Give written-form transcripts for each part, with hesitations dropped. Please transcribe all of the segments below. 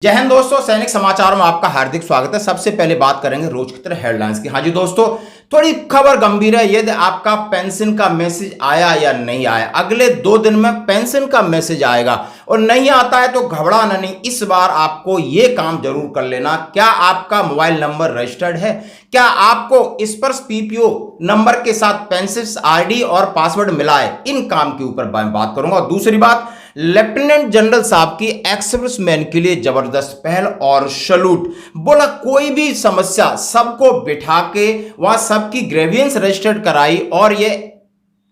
जय हिंद दोस्तों, सैनिक समाचार में आपका हार्दिक स्वागत है। सबसे पहले बात करेंगे रोज की तरह हेडलाइंस की। हाँ जी दोस्तों, थोड़ी खबर गंभीर है। यदि आपका पेंशन का मैसेज आया या नहीं आया, अगले 2 दिन में पेंशन का मैसेज आएगा और नहीं आता है तो घबराना नहीं। इस बार आपको ये काम जरूर कर लेना। क्या आपका मोबाइल नंबर रजिस्टर्ड है? क्या आपको स्पर्श पीपीओ नंबर के साथ पेंशन आईडी और पासवर्ड मिला है? इन काम के ऊपर मैं बात करूंगा। और दूसरी बात, लेफ्टिनेंट जनरल साहब की एक्स मैन के लिए जबरदस्त पहल और सैल्यूट। बोला कोई भी समस्या सबको बिठा के वहां सबकी ग्रेवियंस रजिस्टर्ड कराई और ये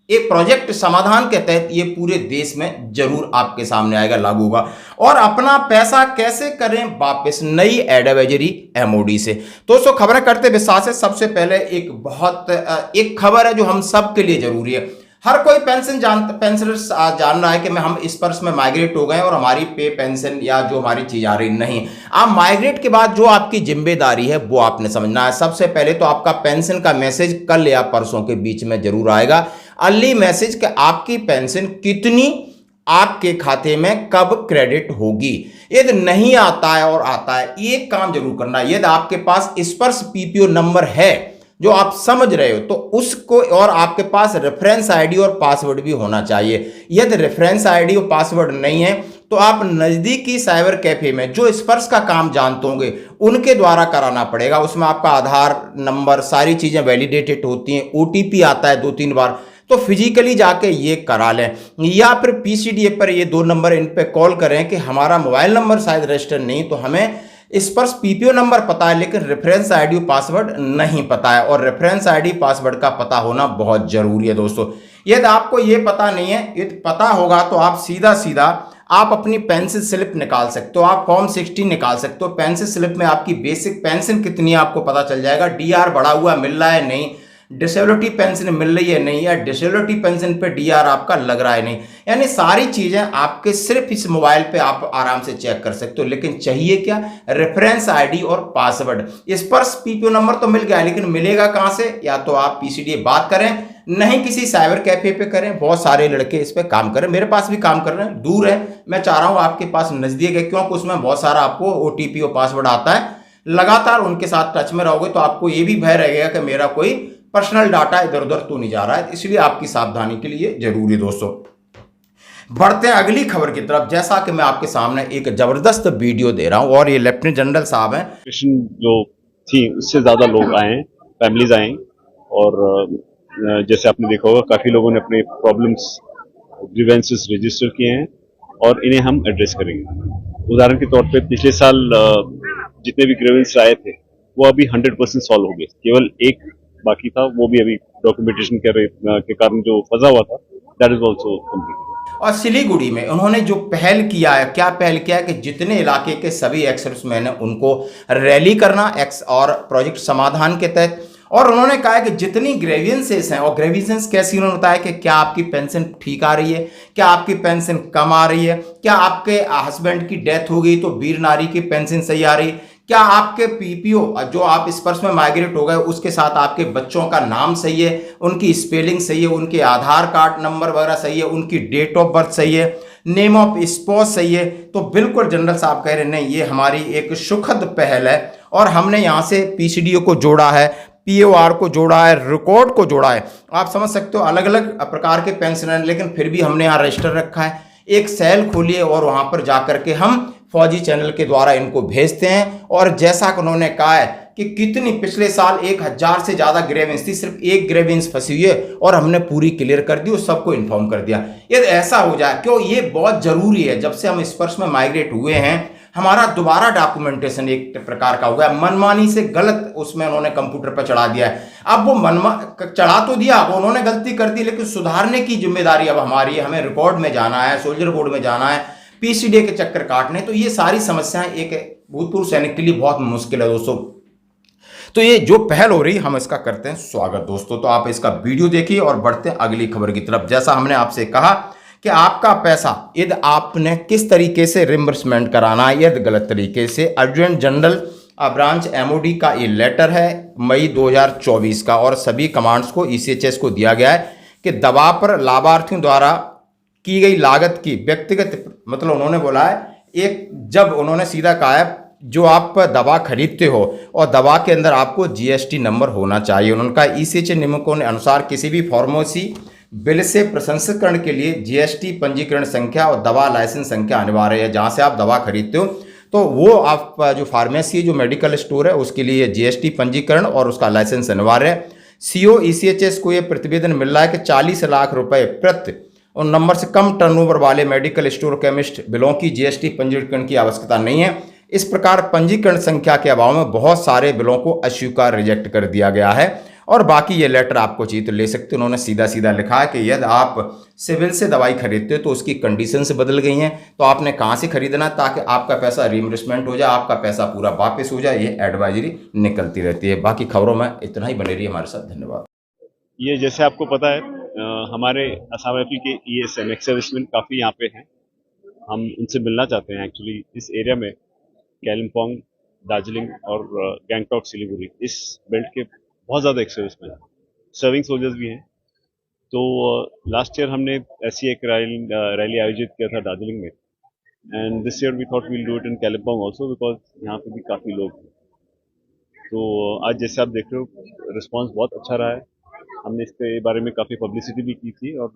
एक प्रोजेक्ट समाधान के तहत ये पूरे देश में जरूर आपके सामने आएगा, लागू होगा। और अपना पैसा कैसे करें वापस, नई एडवाइजरी एमओडी से। दोस्तों खबरें करते विश्वास है। सबसे पहले एक खबर है जो हम सब के लिए जरूरी है। हर कोई पेंशनर्स जान रहा है कि हम इस पर्स में माइग्रेट हो गए और हमारी पे पेंशन या जो हमारी चीज आ रही नहीं। आप माइग्रेट के बाद जो आपकी जिम्मेदारी है वो आपने समझना है। सबसे पहले तो आपका पेंशन का मैसेज कल या परसों के बीच में जरूर आएगा। अर्ली मैसेज कि आपकी पेंशन कितनी आपके खाते में कब क्रेडिट होगी। यदि नहीं आता है और आता है, ये काम जरूर करना है। यदि आपके पास स्पर्श पीपीओ नंबर है जो आप समझ रहे हो तो उसको, और आपके पास रेफरेंस आईडी और पासवर्ड भी होना चाहिए। यदि रेफरेंस आईडी और पासवर्ड नहीं है तो आप नजदीकी साइबर कैफे में जो स्पर्श का काम जानते होंगे उनके द्वारा कराना पड़ेगा। उसमें आपका आधार नंबर, सारी चीजें वैलिडेटेड होती हैं, ओटीपी आता है 2-3 बार, तो फिजिकली जाके ये करा लें। या फिर पीसीडीए पर ये 2 नंबर इन पे कॉल करें कि हमारा मोबाइल नंबर शायद रजिस्टर नहीं, तो हमें स्पर्श पीपीओ नंबर पता है लेकिन रेफरेंस आईडी पासवर्ड नहीं पता है, और रेफरेंस आईडी पासवर्ड का पता होना बहुत जरूरी है दोस्तों। यदि आपको ये पता नहीं है, यदि पता होगा तो आप सीधा आप अपनी पेंशन स्लिप निकाल सकते हो। आप फॉर्म 60 निकाल सकते हो। पेंशन स्लिप में आपकी बेसिक पेंशन कितनी है आपको पता चल जाएगा। डीआर बढ़ा हुआ मिल रहा है नहीं, डिसेबिलिटी पेंशन मिल रही है नहीं, या डिसेबिलिटी पेंशन पे डीआर आपका लग रहा है नहीं, यानी सारी चीजें आपके सिर्फ इस मोबाइल पे आप आराम से चेक कर सकते हो। लेकिन चाहिए क्या? रेफरेंस आईडी और पासवर्ड। स्पर्श पीपीओ नंबर तो मिल गया लेकिन मिलेगा कहां से? या तो आप पीसीडीए बात करें, नहीं किसी साइबर कैफे पे करें। बहुत सारे लड़के इस पे काम कर रहे हैं, मेरे पास भी काम कर रहे हैं। दूर है, मैं चाह रहा हूं आपके पास नजदीक है, क्योंकि उसमें बहुत सारा आपको ओटीपी और पासवर्ड आता है। लगातार उनके साथ टच में रहोगे तो आपको ये भी भय रहेगा कि मेरा कोई पर्सनल डाटा इधर उधर तो नहीं जा रहा है। इसलिए आपकी सावधानी के लिए जरूरी है दोस्तों। बढ़ते हैं अगली खबर की तरफ। जैसा कि मैं आपके सामने एक जबरदस्त वीडियो दे रहा हूं और ये लेफ्टिनेंट जनरल साहब हैं। जो थी उससे ज्यादा लोग आए हैं, फैमिलीज आए हैं, और जैसे आपने देखा होगा काफी लोगों ने अपने प्रॉब्लम्स, ग्रीवेंसेस रजिस्टर किए हैं और इन्हें हम एड्रेस करेंगे। उदाहरण के तौर पे पिछले साल जितने भी ग्रीवेंस आए थे वो अभी 100% सॉल्व हो गए। केवल एक बाकी था, वो भी अभी डॉक्यूमेंटेशन के कारण जो फंसा हुआ था, दैट इज ऑल्सो कंप्लीट। और सिलीगुड़ी में उन्होंने जो पहल किया है, क्या पहल किया है कि जितने इलाके के सभी एक्सर्विसमैन हैं उनको रैली करना एक्स और प्रोजेक्ट समाधान के तहत। और उन्होंने कहा है कि जितनी ग्रेवियंसेस हैं, और ग्रेवियंसेस कैसी, उन्होंने बताया कि क्या आपकी पेंशन ठीक आ रही है, क्या आपकी पेंशन कम आ रही है, क्या आपके हस्बैंड की डेथ हो गई तो वीर नारी की पेंशन सही आ रही है, क्या आपके पीपीओ जो आप स्पर्श में माइग्रेट हो गए उसके साथ आपके बच्चों का नाम सही है, उनकी स्पेलिंग सही है, उनके आधार कार्ड नंबर वगैरह सही है, उनकी डेट ऑफ बर्थ सही है, नेम ऑफ स्पॉस सही है। तो बिल्कुल जनरल साहब कह रहे नहीं, ये हमारी एक सुखद पहल है और हमने यहाँ से पीसीडीओ को जोड़ा है, पीओआर को जोड़ा है, रिकॉर्ड को जोड़ा है। आप समझ सकते हो अलग अलग प्रकार के पेंशन है, लेकिन फिर भी हमने यहाँ रजिस्टर रखा है। एक सेल खोलिए और वहां पर जाकर के हम फौजी चैनल के द्वारा इनको भेजते हैं। और जैसा कि उन्होंने कहा है कि कितनी पिछले साल 1000 से ज्यादा ग्रेवेंस थी, सिर्फ एक ग्रेवेंस फंसी हुई है और हमने पूरी क्लियर कर दी और सबको इन्फॉर्म कर दिया। यदि ऐसा हो जाए, क्यों ये बहुत जरूरी है। जब से हम स्पर्श में माइग्रेट हुए हैं हमारा दोबारा डॉक्यूमेंटेशन एक प्रकार का हो गया, मनमानी से गलत उसमें उन्होंने कंप्यूटर पर चढ़ा दिया है। अब वो चढ़ा तो दिया, वो उन्होंने गलती कर दी, लेकिन सुधारने की जिम्मेदारी अब हमारी है। हमें रिकॉर्ड में जाना है, सोल्जर बोर्ड में जाना है, पीसीडीए के चक्कर काटने। तो ये सारी समस्याएं एक भूतपूर्व सैनिक के लिए बहुत मुश्किल है दोस्तों। तो ये जो पहल हो रही हम इसका करते हैं स्वागत दोस्तों। तो आप इसका वीडियो देखिए और बढ़ते हैं अगली खबर की तरफ। जैसा हमने आपसे कहा कि आपका पैसा यदि आपने किस तरीके से रिम्बर्समेंट कराना है, यदि गलत तरीके से, एडजुटेंट जनरल ब्रांच एमओडी का ये लेटर है मई 2024 का, और सभी कमांड्स को ईसीएचएस को दिया गया है कि दवा पर लाभार्थियों द्वारा की गई लागत की व्यक्तिगत, मतलब उन्होंने बोला है एक जब उन्होंने सीधा कहा है जो आप दवा खरीदते हो और दवा के अंदर आपको जीएसटी नंबर होना चाहिए। उन्होंने कहा ईसीएच नियमों के अनुसार किसी भी फार्मेसी बिल से प्रसंस्करण के लिए जीएसटी पंजीकरण संख्या और दवा लाइसेंस संख्या अनिवार्य है। जहाँ से आप दवा खरीदते हो तो वो आप जो फार्मेसी जो मेडिकल स्टोर है उसके लिए जीएसटी पंजीकरण और उसका लाइसेंस अनिवार्य है। सीओ ईसीएचएस को ये प्रतिवेदन मिल रहा है कि 40 लाख रुपए प्रति उन नंबर से कम टर्नओवर वाले मेडिकल स्टोर केमिस्ट बिलों की जीएसटी पंजीकरण की आवश्यकता नहीं है। इस प्रकार पंजीकरण संख्या के अभाव में बहुत सारे बिलों को अस्वीकार रिजेक्ट कर दिया गया है। और बाकी ये लेटर आपको चाहिए तो ले सकते हो। उन्होंने सीधा सीधा लिखा है कि यदि आप सिविल से दवाई खरीदते हो तो उसकी कंडीशन से बदल गई हैं, तो आपने कहाँ से खरीदना ताकि आपका पैसा रिइंबर्समेंट हो जाए, आपका पैसा पूरा वापस हो जाए। ये एडवाइजरी निकलती रहती है। बाकी खबरों में इतना ही, बने रहिए हमारे साथ। धन्यवाद। ये जैसे आपको पता है हमारे असम राइफल के ईएसएम एक्स सर्विसमैन काफ़ी यहाँ पे हैं। हम उनसे मिलना चाहते हैं। एक्चुअली इस एरिया में कालिम्पोंग, दार्जिलिंग और गैंगटॉक, सिलीगुड़ी, इस बेल्ट के बहुत ज़्यादा एक्स सर्विसमैन हैं, सर्विंग सोल्जर्स भी हैं। तो लास्ट ईयर हमने ऐसी एक रैली आयोजित किया था दार्जिलिंग में, and this year we thought we'll do it in Kalimpong also because यहाँ पे भी काफ़ी लोग हैं। तो आज जैसे आप देख रहे हो रिस्पांस बहुत अच्छा रहा है। हमने इसके बारे में काफ़ी पब्लिसिटी भी की थी और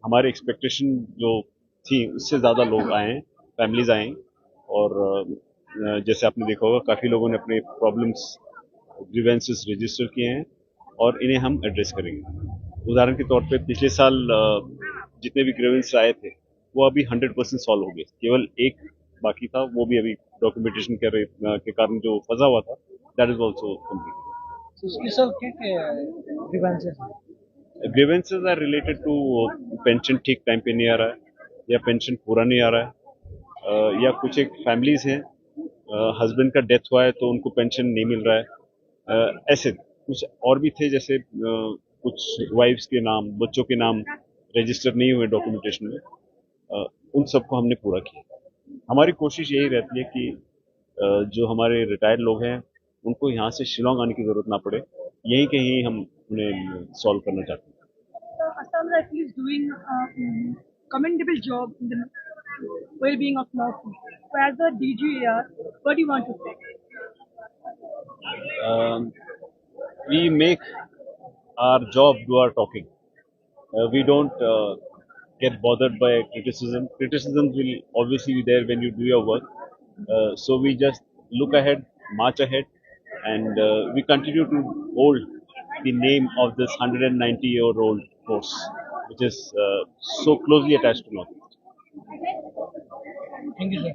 हमारी एक्सपेक्टेशन जो थी उससे ज़्यादा लोग आए हैं, फैमिलीज आए हैं। और जैसे आपने देखा होगा काफ़ी लोगों ने अपने प्रॉब्लम्स, ग्रीवेंसेस रजिस्टर किए हैं और इन्हें हम एड्रेस करेंगे। उदाहरण के तौर पे पिछले साल जितने भी ग्रीवेंस आए थे वो अभी 100% सॉल्व हो गए। केवल एक बाकी था, वो भी अभी डॉक्यूमेंटेशन के कारण जो फंसा हुआ था, दैट इज ऑल्सो कम्प्लीट। इसके सब क्या grievances grievances are related to pension ठीक टाइम पे नहीं आ रहा है, या पेंशन पूरा नहीं आ रहा है, या कुछ एक फैमिलीज हैं हस्बैंड का डेथ हुआ है तो उनको पेंशन नहीं मिल रहा है। ऐसे कुछ और भी थे, जैसे कुछ वाइफ्स के नाम, बच्चों के नाम रजिस्टर नहीं हुए डॉक्यूमेंटेशन में, उन सबको हमने पूरा किया। हमारी कोशिश यही रहती है कि जो हमारे रिटायर्ड लोग हैं उनको यहाँ से शिलोंग आने की जरूरत ना पड़े, यहीं कहीं हम उन्हें सॉल्व करना चाहते हैं। Assam Rifle is doing a commendable job in the well-being of North. So as a DGAR, what do you want to say? We make our job do our talking. We don't get bothered by criticism. Criticism will obviously be there when you do your work. So we just look ahead, march ahead, and we continue to hold the name of this 190-year-old force, which is so closely attached to North. Thank you, sir.